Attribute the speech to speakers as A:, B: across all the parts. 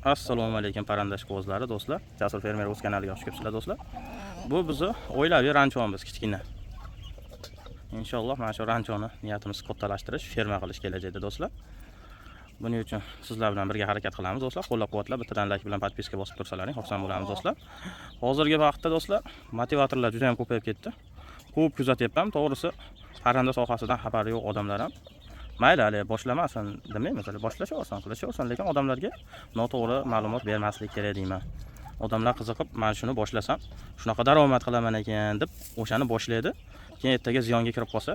A: Assalomu alaykum parandash qo'zlari do'stlar. Jasur fermer o'z kanaliga xush kelibsizlar do'stlar. Bu bizni oilaviy ranchomiz kichkina. Inshaalloh mana shu ranchoni niyatimiz kattalashtirish, ferma qilish kelajakda do'stlar. Buning uchun sizlar bilan birga harakat qilamiz do'stlar. Qo'llab-quvvatlab, bittadan like bilan podpiska bosib tursalaring, xursand bo'lamiz do'stlar. Hozirgi vaqtda do'stlar, motivatorlar juda ham ko'payib ketdi. Ko'p kuzatyapman, to'g'risi parranda sohasidan xabari yo'q odamlar ham mayli hali boshlamasin demayman, boshlashaversin, qilishaversin, lekin odamlarga noto'g'ri ma'lumot bermaslik kerak deyman. Odamlar qiziqib, men shuni boshlasam, shunaqa daromad qilaman ekan deb o'shani boshlaydi. Keyin ertaga ziyonga kirib qolsa,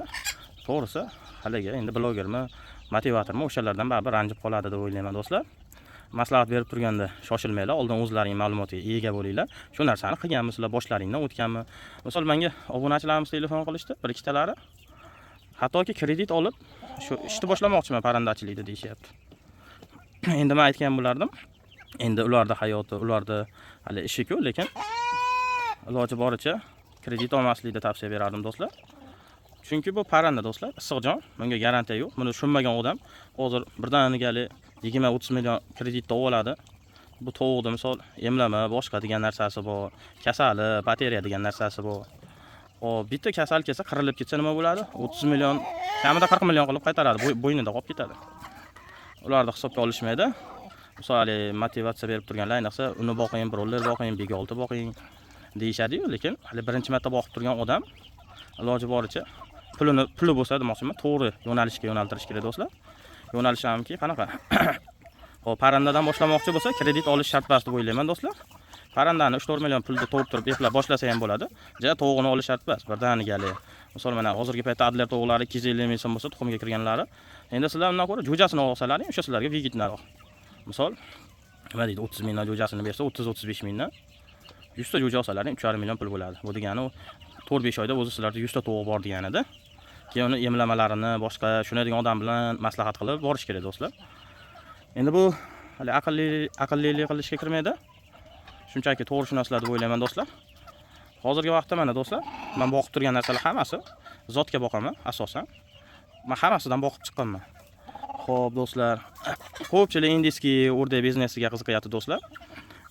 A: to'g'risi haliga endi blogermi, motivatormi o'shalardan baribir ranjib qoladi deb o'ylayman do'stlar. Maslahat berib turganda shoshilmanglar, oldin o'zlaring ma'lumotga ega bo'linglar. Shu narsani qilganmisizlar, boshlaringdan o'tganmi? Misol menga obunachilarimiz telefon qilishdi, bir ikkitalari. Hattoki kredit olib, shu ishni boshlamoqchiman parandachilikda deyishyapti. Endi men aytgan bo'lardim. Endi ularda hayoti, ularda hali ishi-ku, lekin iloji boricha kredit olmaslikni tavsiya berardim do'stlar. Chunki bu parranda do'stlar, issiqjon, bunga garantiya yo'q. Buni tushunmagan odam hozir birdaniga 20-30 million kreditda oladi. Bu tovuqda misol emlama, boshqa degan narsasi bor, kasali, bateriya degan narsasi bor. Hop, bitta kasal kelsa, qirilib ketsa nima bo'ladi? 30 million, kamida 40 million qilib qaytaradi, bo'ynida qolib ketadi. Ularni hisobga olishmaydi. Misol motivatsiya berib turganlar, ayniqsa uni boqing, broller boqing, big 6 boqing deyishadi-yu, lekin hali birinchi marta boqib turgan odam iloji boricha puli bo'lsa demoqchiman, to'g'ri yo'nalishga yo'naltirish kerak do'stlar. Yo'nalishamki qanaqa? Hop, parandadan boshlamoqchi bo'lsa, kredit olish shart emas deb o'ylayman do'stlar. Parrandani 3-4 million pulda to'g'ib turib eplab boshlasa ham bo'ladi. Ja tovuqni olish shart emas, birdaniga. Misol mana hozirgi paytda adler tovuqlari 250 ming so'm bo'lsa, tuxumga kirganlari. Endi sizlar undan ko'ra jo'jasini olsalaring, o'sha sizlarga vigitnaroq. Misol, nima deydi, 30 mingdan jo'jasini bersa, 30-35 mingdan 100 ta jo'ja olsalaring 3,5 million pul bo'ladi. Bu degani 4-5 oyda o'zi sizlarda 100 ta tovuq bor deganida. Keyin uni emlamalarini, boshqa shunday odam bilan maslahat qilib borish kerak do'stlar. Endi bu hali aqllilik qilishga kirmaydi. Shunchaki to'g'rishunoslar deb o'ylayman do'stlar. Hozirgi vaqtda mana do'stlar, men boqib turgan narsalar hammasi zotga boqaman asosan. Men hammasidan boqib chiqqanman. Xo'p do'stlar, ko'pchilik indiskiy o'rdak biznesiga qiziqyapti do'stlar.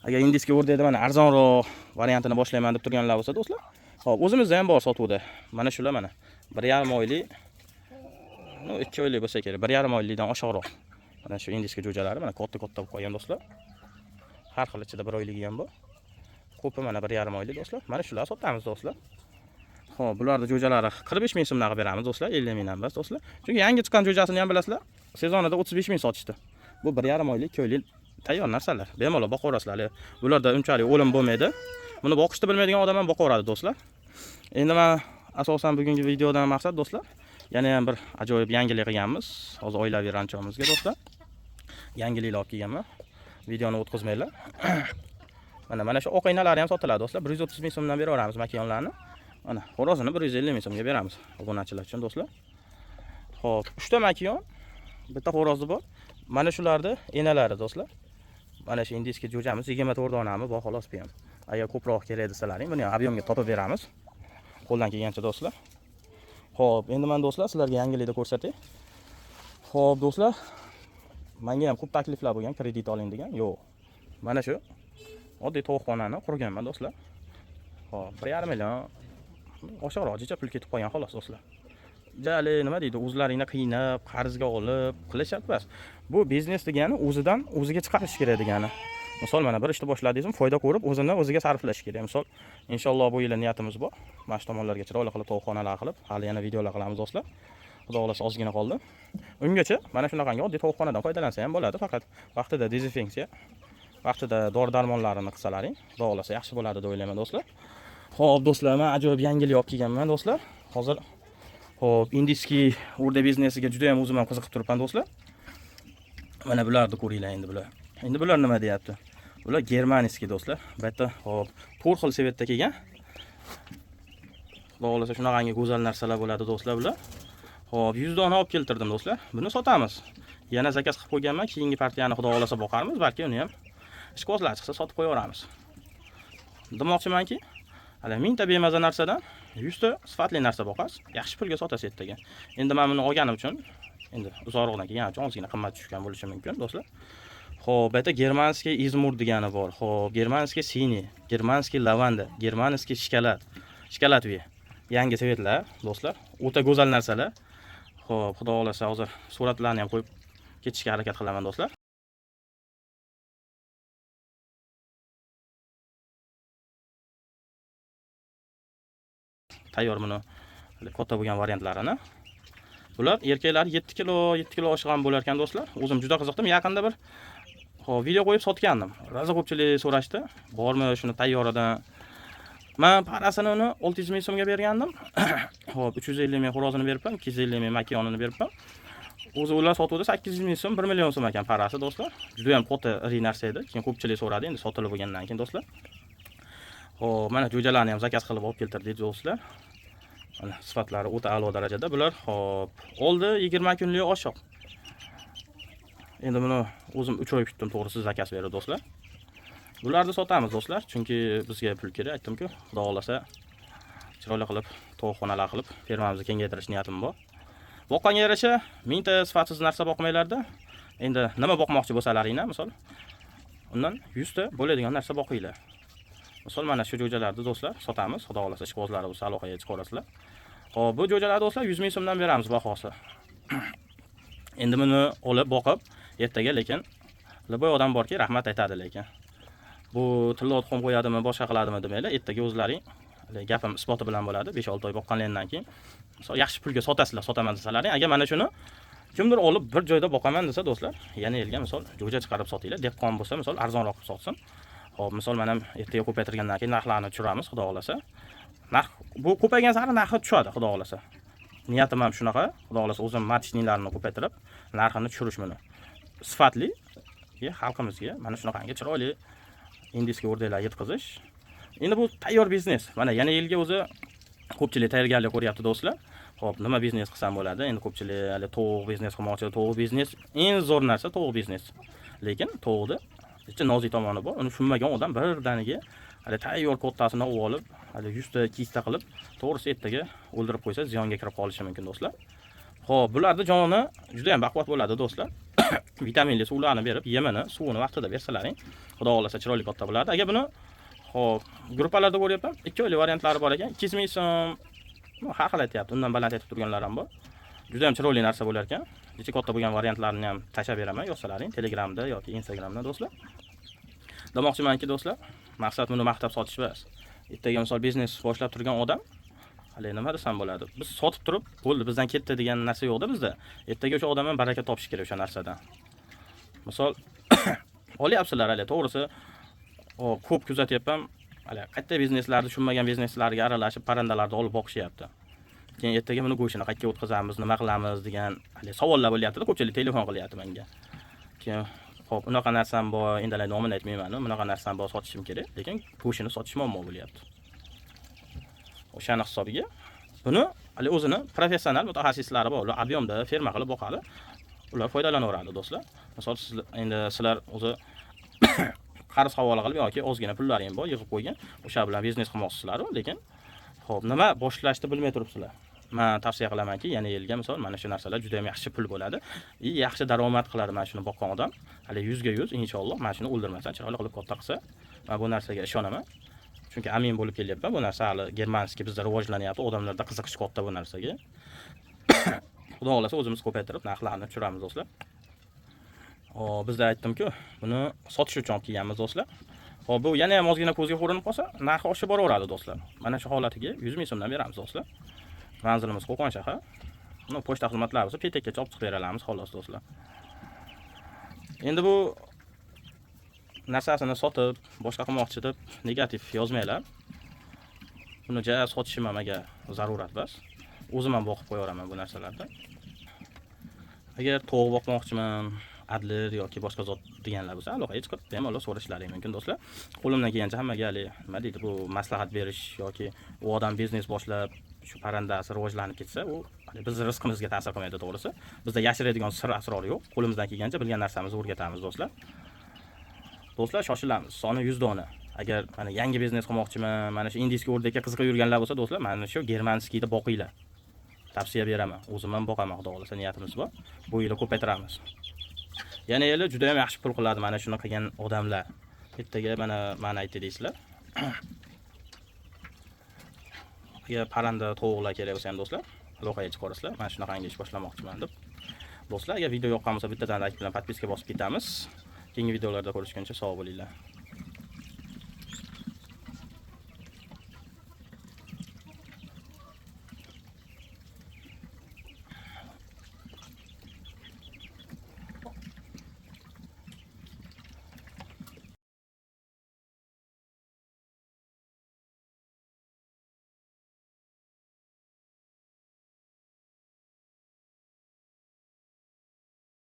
A: Agar indiskiy o'rdakda mana arzonroq variantini boshlayman deb turganlar bo'lsa do'stlar, hop, o'zimizda ham bor sotuvda. Mana shular mana 1,5 oylik, 2 oylik bo'lsa kerak, 1,5 oylikdan oshiqroq. Mana shu indiskiy jo'jalari mana katta bo'lib qolgan do'stlar. Har xil ichida 1 oyligi ham bor. Ko'pi mana 1,5 oylik do'stlar. Mana shular sotamiz do'stlar. Xo'p, bularning jo'jalari 45 ming so'mdan qilib beramiz do'stlar, 50 mingdan bas do'stlar. Chunki yangi chiqqan jo'jasini ham bilasizlar, sezonida 35 ming sotishdi. Bu 1,5 oylik, 2 oylik tayyor narsalar. Bemalol boqaverasizlar. Bularda unchalik o'lim bo'lmaydi. Buni boqishni bilmaydigan odam ham boqaveradi do'stlar. Endi men asosan bugungi videodan maqsad do'stlar, yana ham bir ajoyib yangilik qilganmiz. Hozir oilaviy ranchomizga do'stlar. Yangiliklar olib kelganman. Videoni o'tkazmanglar. Mana shu oq aynalari ham sotiladi do'stlar. 130 ming so'mdan beraveramiz makonlarni. Mana xo'rozini 150 ming so'mga beramiz obunachilar uchun do'stlar. Xo'p, 3 ta makon, bitta xo'rozi bor. Mana shularni enalari do'stlar. Mana shu indiskiy jo'jamiz 24 donami bor xolos bu ham. Agar ko'proq kerak desalaring, buni ham ob'yomga topib beramiz. Qo'ldan kelgancha do'stlar. Xo'p, endi men do'stlar sizlarga yangilikni ko'rsatay. Xo'p do'stlar, menga ham ko'p takliflar bo'lgan, kredit oling degan. Yo'q. Mana shu oddiy tovuqxonani qurganman do'stlar. Xo'p, 1,5 million oshiqroqcha pul ketib qolgan xolos do'stlar. Jali nima deydi, o'zlaringni qiynab, qarzga olib qilishadi emas. Bu biznes degani o'zidan o'ziga chiqarish kerak degani. Misol mana bir ishni boshladingiz, foyda ko'rib, o'zini o'ziga sarflash kerak. Misol, inshaalloh bu yil niyatimiz bor. Mana shu tomonlarga chiroyli qilib tovuqxonalar qilib, hali yana videolar qilamiz do'stlar. Xudo xolasa ozgina qoldi. Ungacha mana shunaqangi oddiy tovuqxonadan foydalansa ham bo'ladi, faqat vaqtida dezinfeksiya, vaqtida dori-darmonlarini qilsalaring, xudo xolasa yaxshi bo'ladi deb o'ylayman do'stlar. Xo'p do'stlar, men ajoyib yangilik olib kelganman do'stlar. Hozir hop, indiskiy o'rdak biznesiga juda ham o'zim ham qiziqib turibman do'stlar. Mana bularni ko'ringlar endi bular. Endi bular nima deyapti? Bular germaniskiy do'stlar. Bu yerda hop 4 xil sevetda kelgan. Xudo xolasa shunaqangi go'zal narsalar bo'ladi do'stlar bular. Hop, 100 dona olib keltirdim do'stlar. Buni sotamiz. Yana zakaz qilib qo'yganman, keyingi partiyani xudo xolasa boqarmiz, balki uni ham ishqozlar chiqsa sotib qo'yaveramiz. Demoqchimanki, hali 1000 ta bemaza narsadan 100 ta sifatli narsa boqasiz, yaxshi pulga sotasiz ertaga. Endi men buni olganim uchun, endi uzoqroqdan kelgani uchun ozgina qimmat tushgan bo'lishi mumkin do'stlar. Xo'p, bu yerda germanskiy izmur degani bor. Xo'p, germanskiy sini, germanskiy lavanda, germanskiy shkolatviy. Yangi svetlar, do'stlar. O'ta go'zal narsalar. Xo'p, xudo xolasa hozir suratlarni ham qo'yib ketishga harakat qilaman, do'stlar. Tayyor buni katta bo'lgan variantlarini. Bular erkaklar 7 kilo oshiq ham bo'lar ekan, do'stlar. O'zim juda qiziqdim. Yaqinda bir video qo'yib sotgandim. Raza ko'pchilik so'rashdi. Bormi shuni tayyoridan? Men parasini uni 600 ming so'mga bergandim. Xo'p, 350 ming xorozini beribman, 250 ming makiyonini beribman. O'zi ular sotuvda 800 ming so'm, 1 million so'm ekan parasi, do'stlar. Juda ham katta iri narsa edi. Keyin ko'pchilik so'radi, endi sotilib bo'lgandan keyin, do'stlar. Xo'p, mana jo'jalarni ham zakaz qilib olib keltirdik, do'stlar. Mana sifatlari o'ta a'lo darajada bular. Xo'p, oldi 20 kunlik oshiq. Endi buni o'zim 3 oy kutdim, to'g'risi zakaz berdi, do'stlar. Bularni sotamiz, do'stlar, chunki bizga pul kerak. Aytdim-ku, xudo xolasa chiroyli qilib, tovuqxonalar qilib fermamizni kengaytirish niyatim bor. Boqqanga yarasha mingta sifatsiz narsa boqmaylarda. Endi nima boqmoqchi bo'lsalaringlar, misol, undan 100 ta bo'ladigan narsa boqinglar. Misol, mana shu jo'jalarni, do'stlar, sotamiz. Xudo xolasa ishqibozlari bo'lsa aloqaga chiqarasizlar. Hop, bu jo'jalarni, do'stlar, 100 ming so'mdan beramiz bahosi. Endi buni olib boqib, ertaga lekin boy odam borki, rahmat aytadi lekin. Bu tilla tuxum qo'yadimi, boshqa qiladimi demaylar. Ertaga o'zlaring gapim isboti bilan bo'ladi. 5-6 oy boqqandan keyin misol yaxshi pulga sotasizlar, sotaman desalaring. Agar mana shuni kimdir olib bir joyda boqaman desa, do'stlar, yana elga misol jo'ja chiqarib sotinglar. Dehqon bo'lsa, misol arzonroq qilib sotsin. Hop, misol men ham ertaga ko'paytirgandan keyin narxlarni tushiramiz, xudo xolasa. Narx bu ko'paygan sari narxi tushadi, xudo xolasa. Niyatim ham shunaqa, xudo xolasa o'zim matchninlarni ko'paytirib, narxini tushirish buni. Sifatli xalqimizga mana shunaqangi chiroyli indiska o'rdaklar yetkazish. Endi bu tayyor biznes. Mana yana yilga o'zi ko'pchilik tayyorgarlik ko'ryapti, do'stlar. Xo'p, nima biznes qilsam bo'ladi? Endi ko'pchilik hali tovuq biznes qilmoqchi. Tovuq biznes eng zo'r narsa tovuq biznes. Lekin tovuqda ichi nozik tomoni bor. Uni tushunmagan odam birdaniga hali tayyor kodtasini olib, hali 100 ta, 200 ta qilib, to'g'risi ertaga o'ldirib qo'ysa, ziyonga kirib qolishi mumkin, do'stlar. Xo'p, bularning joni juda ham baquvvat bo'ladi, do'stlar. Vitaminli suvlarni berib, yemini, suvini vaqtida bersalaring, xudo xolasa chiroyli katta bo'ladi. Agar buni xo'p, gruppalarda ko'ryapman, 2 oylik variantlari bor ekan. 200 ming so'm, har xil aytyapti, undan baland aytib turganlar ham bor. Juda ham chiroyli narsa bo'lar ekan. Ichi katta bo'lgan variantlarini ham tashab beraman, yozsalaring Telegramda yoki Instagramda, do'stlar. Demoqchimanki, do'stlar, maqsad buni maqtab sotish emas. Ertaga misol biznes boshlab turgan odam hali nima desam bo'ladi? Biz sotib turib, bo'ldi, bizdan ketdi degan narsa yo'qda bizda. Ertaga o'sha odam ham baraka topish kerak o'sha narsadan. Misol olyapsizlar hali, to'g'risi, ko'p kuzatyapman. Hali qayta bizneslarni tushunmagan bizneslarga aralashib, parandalarni olib boqishyapti. Keyin ertaga buni go'shini qayerga o'tkazamiz, nima qilamiz degan hali savollar bo'lyapti-da, ko'pchilik telefon qilyapti menga. Keyin xo'p, unaqa narsam bor, endi nomini aytmayman, bunaqa narsam bor, sotishim kerak, lekin go'shini sotish muammo bo'lyapti. O'shani hisobiga buni hali o'zini professional mutaxassislari bor, ular ob'yomda ferma qilib boqadi. Ular foydalanaveradi, do'stlar. Misol sizlar o'zi qarz havola qilib yoki ozgina pullaring bor, yig'ib qo'ygan, o'sha bilan biznes qilmoqsizlar, lekin xo'p, nima boshlashni bilmay turibsizlar. Men tavsiya qilamanki, yana yilga misol mana shu narsalar juda ham yaxshi pul bo'ladi. Yaxshi daromad qiladi mana shuni boqqan odam. Hali 100 ga 100 inshaalloh mana shuni o'ldirmasdan chiroyli qilib katta qilsa, men bu narsaga ishonaman. Chunki amin bo'lib kelyapman. Bu narsa hali germanskiy bizda rivojlanyapti, odamlarda qiziqish katta bu narsaga. Xudo xolasa o'zimiz ko'paytirib narxlarni tushiramiz, do'stlar. Hop, bizda aytdim-ku, buni sotish uchun olib kelganmiz, do'stlar. Hop, bu yana ham ozgina ko'zga ko'rinib qolsa, narxi oshib boraveradi, do'stlar. Mana shu holatiga 100 ming so'mdan beramiz, do'stlar. Manzilimiz Qo'qon shahar. Buni pochta xizmatlari bo'lsa, petekka chop chiqib beramiz, xolos, do'stlar. Endi bu narsasini sotib, boshqa qilmoqchi deb negativ yozmanglar. Buni sotishim ham agar zarurat bas. O'zim ham boqib qo'yaveraman bu narsalarni. Agar tovuq boqmoqchiman, adler yoki boshqa zot deganlar bo'lsa, aloqaga chiqib bemalol so'rashlaring mumkin, do'stlar. Qo'limdan kelgancha hammaga nima deydi, bu maslahat berish yoki u odam biznes boshlab shu parandasi rivojlanib ketsa, u bizning rizqimizga ta'sir qilmaydi, to'g'risi. Bizda yashiradigan sir asror yo'q. Qo'limizdan kelgancha bilgan narsamizni o'rgatamiz, do'stlar. Do'stlar, shoshilamiz. Soni 100 dona. Agar mana yangi biznes qilmoqchiman, mana shu indiska o'rdakka qiziqib yurganlar bo'lsa, do'stlar, mana shu germanskiyda boqinglar. Tavsiya beraman. O'zim ham boqaman, xudo xolasa niyatimiz bor. Bu yil ko'paytiramiz. Yana yili juda ham yaxshi pul qiladi mana shuni qilgan odamlar. Bittaga mana aytdi deysizlar. Ya parranda tovuqlar kerak bo'lsa ham do'stlar, aloqaga chiqarsizlar. Mana shunaqangi ish boshlamoqchiman deb. Do'stlar, agar video yoqqan bo'lsa bittadan like bilan podpiska bosib ketamiz. Keyingi videolarda ko'rishguncha sog' bo'linglar.